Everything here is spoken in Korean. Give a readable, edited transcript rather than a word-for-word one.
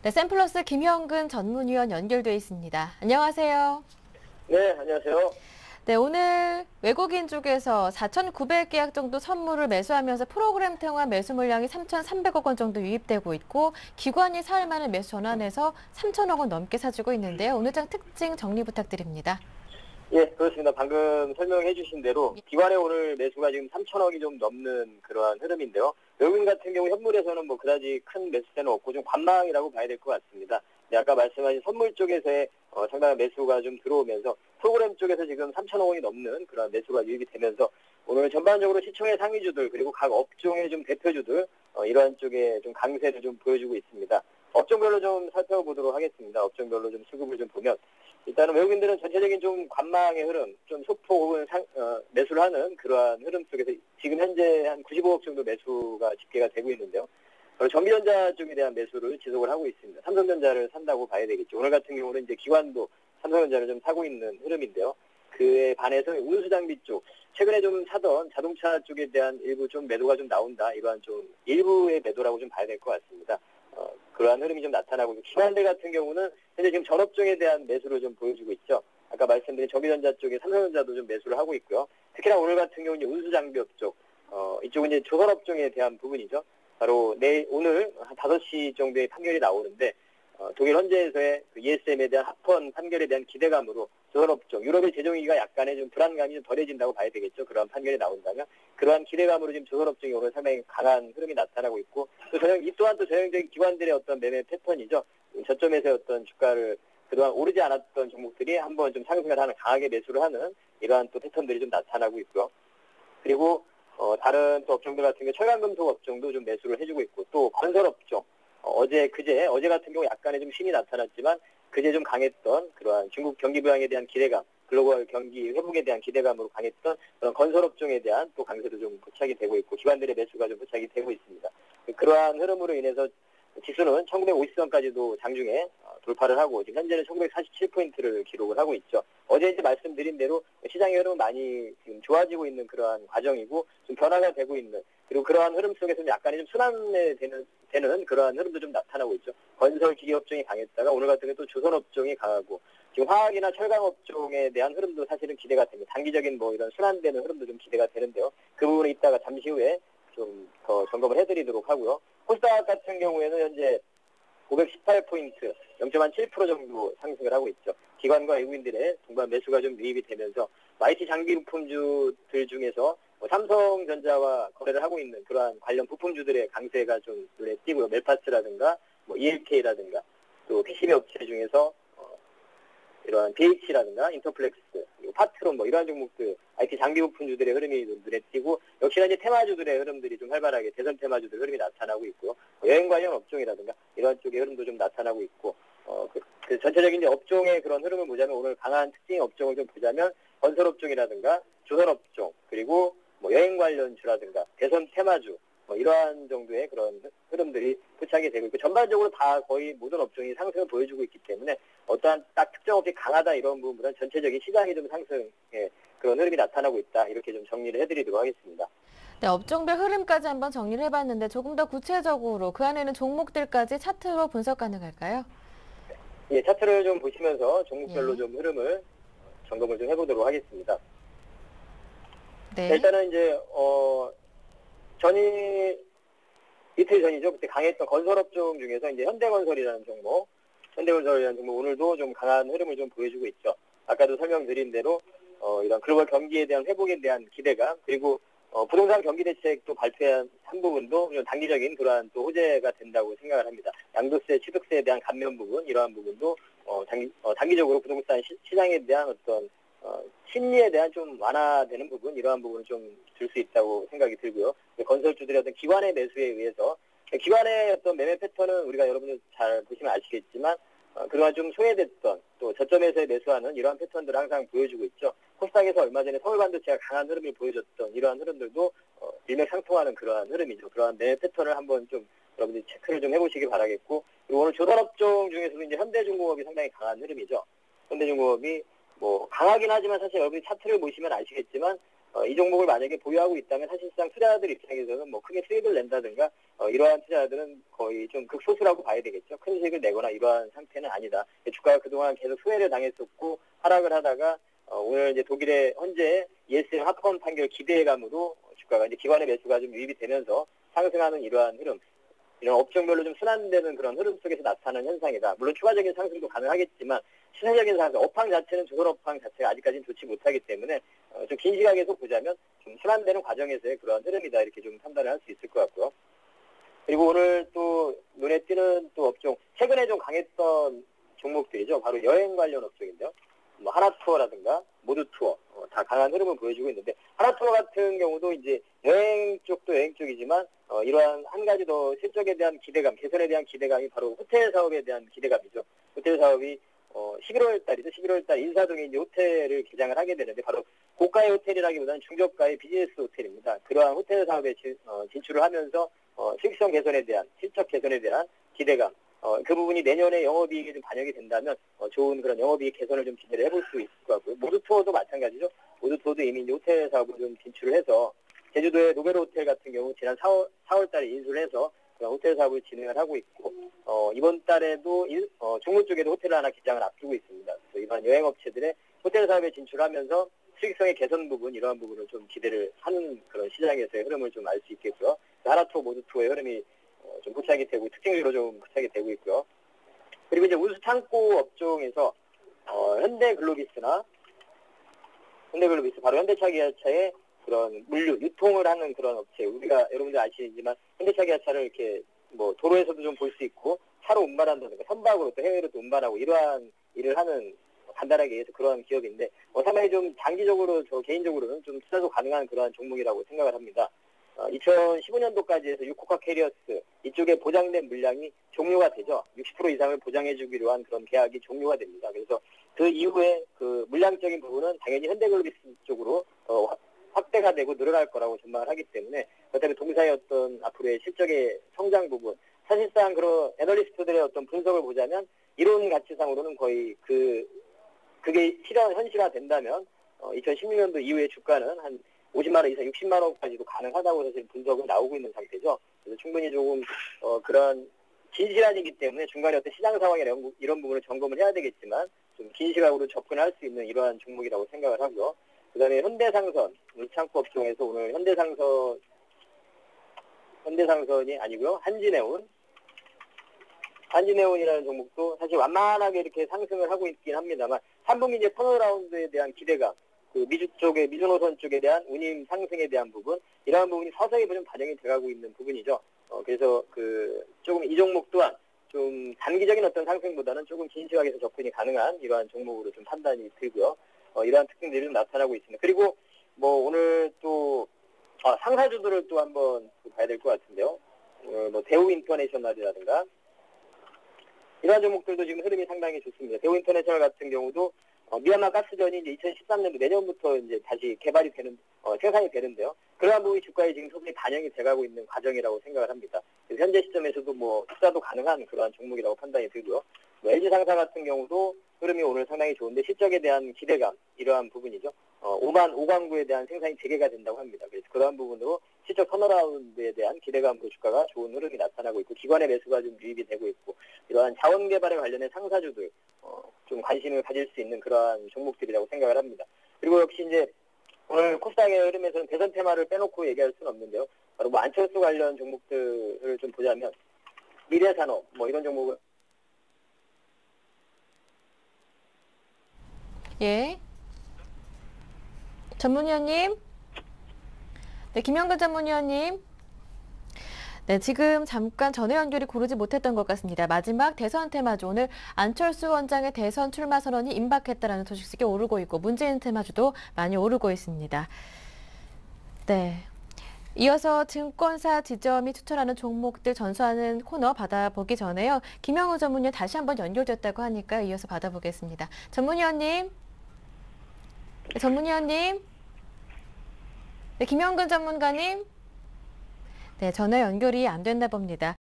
네, 샘플러스 김형근 전문위원 연결돼 있습니다. 안녕하세요. 네, 안녕하세요. 네, 오늘 외국인 쪽에서 4,900계약 정도 선물을 매수하면서 프로그램 통한 매수 물량이 3,300억 원 정도 유입되고 있고 기관이 사흘 만에 매수 전환해서 3,000억 원 넘게 사주고 있는데요. 오늘 장 특징 정리 부탁드립니다. 예, 그렇습니다. 방금 설명해 주신 대로 기관의 오늘 매수가 지금 3천억이 좀 넘는 그러한 흐름인데요. 외국인 같은 경우 현물에서는 뭐 그다지 큰 매수세는 없고 좀 관망이라고 봐야 될 것 같습니다. 네, 아까 말씀하신 선물 쪽에서의 상당한 매수가 좀 들어오면서 프로그램 쪽에서 지금 3천억 원이 넘는 그런 매수가 유입이 되면서 오늘 전반적으로 시총의 상위주들 그리고 각 업종의 좀 대표주들 이러한 쪽에 좀 강세를 좀 보여주고 있습니다. 업종별로 좀 살펴보도록 하겠습니다. 업종별로 좀 수급을 좀 보면 일단은 외국인들은 전체적인 좀 관망의 흐름, 좀 소폭 혹은 매수를 하는 그러한 흐름 속에서 지금 현재 한 95억 정도 매수가 집계가 되고 있는데요. 그리고 전기전자 쪽에 대한 매수를 지속을 하고 있습니다. 삼성전자를 산다고 봐야 되겠죠. 오늘 같은 경우는 이제 기관도 삼성전자를 좀 사고 있는 흐름인데요. 그에 반해서 운수장비 쪽, 최근에 좀 사던 자동차 쪽에 대한 일부 좀 매도가 좀 나온다. 이러한 좀 일부의 매도라고 좀 봐야 될 것 같습니다. 그러한 흐름이 좀 나타나고 있고 기관들 같은 경우는 현재 지금 전업종에 대한 매수를 좀 보여주고 있죠. 아까 말씀드린 전기전자 쪽에 삼성전자도 좀 매수를 하고 있고요. 특히나 오늘 같은 경우는 운수장비업 쪽, 이쪽은 이제 조선업종에 대한 부분이죠. 바로 오늘 한 5시 정도의 판결이 나오는데 독일 헌재에서의 그 ESM에 대한 합헌 판결에 대한 기대감으로 조선업종, 유럽의 재정위기가 약간의 좀 불안감이 좀 덜해진다고 봐야 되겠죠. 그러한 판결이 나온다면 그러한 기대감으로 지금 조선업종이 오늘 상당히 강한 흐름이 나타나고 있고 이 또한 또 전형적인 기관들의 어떤 매매 패턴이죠. 저점에서의 어떤 주가를 그동안 오르지 않았던 종목들이 한번 좀 상승을 하는 강하게 매수를 하는 이러한 또 패턴들이 좀 나타나고 있고요. 그리고 다른 또 업종들 같은 경우 철강금속 업종도 좀 매수를 해주고 있고 또 건설업종 어제 같은 경우 약간의 좀 신이 나타났지만 그제 좀 강했던 그러한 중국 경기 부양에 대한 기대감, 글로벌 경기 회복에 대한 기대감으로 강했던 그런 건설업종에 대한 또 강세도 좀 포착이 되고 있고 기관들의 매수가 좀 포착이 되고 있습니다. 그러한 흐름으로 인해서 지수는 1950선까지도 장중에 돌파를 하고 지금 현재는 1947포인트를 기록을 하고 있죠. 어제 이제 말씀드린 대로 시장의 흐름은 많이 지금 좋아지고 있는 그러한 과정이고 좀 변화가 되고 있는 그리고 그러한 흐름 속에서는 약간의 좀 순환에 되는 그러한 흐름도 좀 나타나고 있죠. 건설 기계업종이 강했다가 오늘 같은 경우 또 조선업종이 강하고 지금 화학이나 철강업종에 대한 흐름도 사실은 기대가 됩니다. 단기적인 뭐 이런 순환되는 흐름도 좀 기대가 되는데요. 그 부분은 이따가 잠시 후에 좀 더 점검을 해드리도록 하고요. 코스닥 같은 경우에는 현재 518포인트, 0.7% 정도 상승을 하고 있죠. 기관과 외국인들의 동반 매수가 좀 유입이 되면서 IT 장비 부품주들 중에서 삼성전자와 거래를 하고 있는 그러한 관련 부품주들의 강세가 좀 눈에 띄고요. 멜파스라든가 ELK라든가 또 PCB 업체 중에서 이러한 BH라든가 인터플렉스, 그리고 파트론 이러한 종목들 IT 장비 부품주들의 흐름이 눈에 띄고 역시나 이제 테마주들의 흐름들이 좀 활발하게 대선 테마주들 흐름이 나타나고 있고요. 여행 관련 업종이라든가 이런 쪽의 흐름도 좀 나타나고 있고 그 전체적인 이제 업종의 그런 흐름을 보자면 오늘 강한 특징 업종을 좀 보자면 건설업종이라든가 조선업종 그리고 여행 관련주라든가 대선 테마주 이러한 정도의 그런 흐름들이 포착이 되고 있고 전반적으로 다 거의 모든 업종이 상승을 보여주고 있기 때문에 어떠한 딱 특정 업종이 강하다 이런 부분보다는 전체적인 시장이 좀 상승의 그런 흐름이 나타나고 있다 이렇게 좀 정리를 해드리도록 하겠습니다. 네, 업종별 흐름까지 한번 정리를 해봤는데 조금 더 구체적으로 그 안에는 종목들까지 차트로 분석 가능할까요? 예, 차트를 좀 보시면서 종목별로 예. 좀 흐름을 점검을 좀 해보도록 하겠습니다. 네. 일단은 이제 이틀 전이죠. 그때 강했던 건설업종 중에서 이제 현대건설이라는 종목 오늘도 좀 강한 흐름을 좀 보여주고 있죠. 아까도 설명드린 대로 이런 글로벌 경기에 대한 회복에 대한 기대감 그리고 부동산 경기 대책도 발표한 한 부분도 단기적인 그러한 또 호재가 된다고 생각을 합니다. 양도세, 취득세에 대한 감면 부분 이러한 부분도 단기적으로 부동산 시장에 대한 어떤 심리에 대한 좀 완화되는 부분 이러한 부분을 좀 줄 수 있다고 생각이 들고요. 건설주들의 어떤 기관의 매수에 의해서 기관의 어떤 매매 패턴은 우리가 여러분들 잘 보시면 아시겠지만 그동안 좀 소외됐던 또 저점에서 매수하는 이러한 패턴들을 항상 보여주고 있죠. 코스닥에서 얼마 전에 서울반도체가 강한 흐름을 보여줬던 이러한 흐름들도 일맥상통하는 그러한 흐름이죠. 그러한 매매 패턴을 한번 좀 여러분들이 체크를 좀 해보시기 바라겠고 그리고 오늘 조선업종 중에서도 이제 현대중공업이 상당히 강한 흐름이죠. 현대중공업이 뭐 강하긴 하지만 사실 여러분이 차트를 보시면 아시겠지만 이 종목을 만약에 보유하고 있다면 사실상 투자자들 입장에서는 뭐 크게 수익을 낸다든가 이러한 투자자들은 거의 좀 극소수라고 봐야 되겠죠. 큰 수익을 내거나 이러한 상태는 아니다. 주가가 그동안 계속 소외를 당했었고 하락을 하다가 오늘 이제 독일의 현재 ESM 하권 판결 기대감으로 주가가 이제 기관의 매수가 좀 유입이 되면서 상승하는 이러한 흐름, 이런 업종별로 좀 순환되는 그런 흐름 속에서 나타나는 현상이다. 물론 추가적인 상승도 가능하겠지만 시세적인 상승, 업황 자체는 조선 업황 자체가 아직까지는 좋지 못하기 때문에 좀 긴 시각에서 보자면 좀 순환되는 과정에서의 그런 흐름이다 이렇게 좀 판단을 할 수 있을 것 같고요. 그리고 오늘 또 눈에 띄는 또 업종, 최근에 좀 강했던 종목들이죠. 바로 여행 관련 업종인데요. 뭐 하나투어라든가 모두투어 다 강한 흐름을 보여주고 있는데 하나투어 같은 경우도 이제 여행 쪽도 여행 쪽이지만 이러한 한 가지 더 실적에 대한 기대감, 개선에 대한 기대감이 바로 호텔 사업에 대한 기대감이죠. 호텔 사업이 11월 달이죠. 11월 달 인사동에 이제 호텔을 개장을 하게 되는데 바로 고가의 호텔이라기보다는 중저가의 비즈니스 호텔입니다. 그러한 호텔 사업에 진출을 하면서 수익성 개선에 대한, 실적 개선에 대한 기대감, 그 부분이 내년에 영업이익에 좀 반영이 된다면 좋은 그런 영업이익 개선을 좀 기대를 해볼 수 있을 것 같고요. 모두투어도 마찬가지죠. 모두투어도 이미 이제 호텔 사업을 좀 진출을 해서 제주도의 노베르 호텔 같은 경우 지난 4월 달에 인수를 해서 그런 호텔 사업을 진행을 하고 있고 이번 달에도 종로 쪽에도 호텔을 하나 개장을 앞두고 있습니다. 그래서 이러한 여행업체들의 호텔 사업에 진출하면서 수익성의 개선 부분, 이러한 부분을 좀 기대를 하는 그런 시장에서의 흐름을 좀 알 수 있겠고요. 하나투어, 모두투어의 흐름이 좀 포착이 되고 특징으로 좀 포착이 되고 있고요. 그리고 이제 운수 창고 업종에서 현대글로비스 바로 현대차 기아차의 그런 물류 유통을 하는 그런 업체, 우리가 여러분들 아시지만 현대차 기아차를 이렇게 뭐 도로에서도 좀 볼 수 있고 차로 운반한다든가 선박으로 또 해외로 또 운반하고 이러한 일을 하는 간단하게 얘기해서 그런 기업인데 상당히 좀 장기적으로 저 개인적으로는 좀 투자도 가능한 그러한 종목이라고 생각을 합니다. 2015년도까지 해서 유코카 캐리어스 이쪽에 보장된 물량이 종료가 되죠. 60% 이상을 보장해주기로 한 그런 계약이 종료가 됩니다. 그래서 그 이후에 그 물량적인 부분은 당연히 현대글로비스 쪽으로 확대가 되고 늘어날 거라고 전망을 하기 때문에 그렇다면 동사의 어떤 앞으로의 실적의 성장 부분, 사실상 그런 애널리스트들의 어떤 분석을 보자면 이론 가치상으로는 거의 그게 현실화 된다면 2016년도 이후에 주가는 한 50만 원 이상 60만 원까지도 가능하다고 사실 분석은 나오고 있는 상태죠. 그래서 충분히 조금 그런 긴 시간이기 때문에 중간에 어떤 시장 상황이나 이런 부분을 점검을 해야 되겠지만 좀 긴 시각으로 접근할 수 있는 이러한 종목이라고 생각을 하고요. 그다음에 현대상선, 창고 업종에서 오늘 현대상선이 아니고요. 한진해운이라는 종목도 사실 완만하게 이렇게 상승을 하고 있긴 합니다만 3분기 이제 턴어라운드에 대한 기대감, 그 미주 노선 쪽에 대한 운임 상승에 대한 부분, 이러한 부분이 서서히 좀 반영이 돼가고 있는 부분이죠. 그래서 조금 이 종목 또한 좀 단기적인 어떤 상승보다는 조금 긴 시각에서 접근이 가능한 이러한 종목으로 좀 판단이 들고요. 이러한 특징들이 좀 나타나고 있습니다. 그리고 뭐 오늘 또 상사주들을 또 한번 봐야 될 것 같은데요. 뭐 대우인터내셔널이라든가 이러한 종목들도 지금 흐름이 상당히 좋습니다. 대우인터내셔널 같은 경우도 미얀마 가스전이 이제 2013년도 내년부터 이제 다시 개발이 생산이 되는데요. 그러한 부분이 주가에 지금 소분이 반영이 돼가고 있는 과정이라고 생각을 합니다. 그래서 현재 시점에서도 뭐 투자도 가능한 그러한 종목이라고 판단이 들고요. LG상사 같은 경우도 흐름이 오늘 상당히 좋은데 실적에 대한 기대감, 이러한 부분이죠. 5관구에 대한 생산이 재개가 된다고 합니다. 그래서 그러한 부분으로 실적 턴어라운드에 대한 기대감으로 주가가 좋은 흐름이 나타나고 있고 기관의 매수가 좀 유입이 되고 있고 이러한 자원 개발에 관련된 상사주들 좀 관심을 가질 수 있는 그러한 종목들이라고 생각을 합니다. 그리고 역시 이제 오늘 코스닥의 흐름에서는 대선 테마를 빼놓고 얘기할 수는 없는데요. 바로 뭐 안철수 관련 종목들을 좀 보자면 미래산업 뭐 이런 종목을 예. 전문위원님. 네, 김영근 전문위원님. 네, 지금 잠깐 전화 연결이 고르지 못했던 것 같습니다. 마지막 대선 테마주, 오늘 안철수 원장의 대선 출마 선언이 임박했다라는 소식이 오르고 있고 문재인 테마주도 많이 오르고 있습니다. 네. 이어서 증권사 지점이 추천하는 종목들 전수하는 코너 받아보기 전에요. 김영우 전문위원 다시 한번 연결됐다고 하니까 이어서 받아보겠습니다. 전문위원님. 네, 전문위원님. 네, 김영근 전문가님. 네, 전화 연결이 안 됐나 봅니다.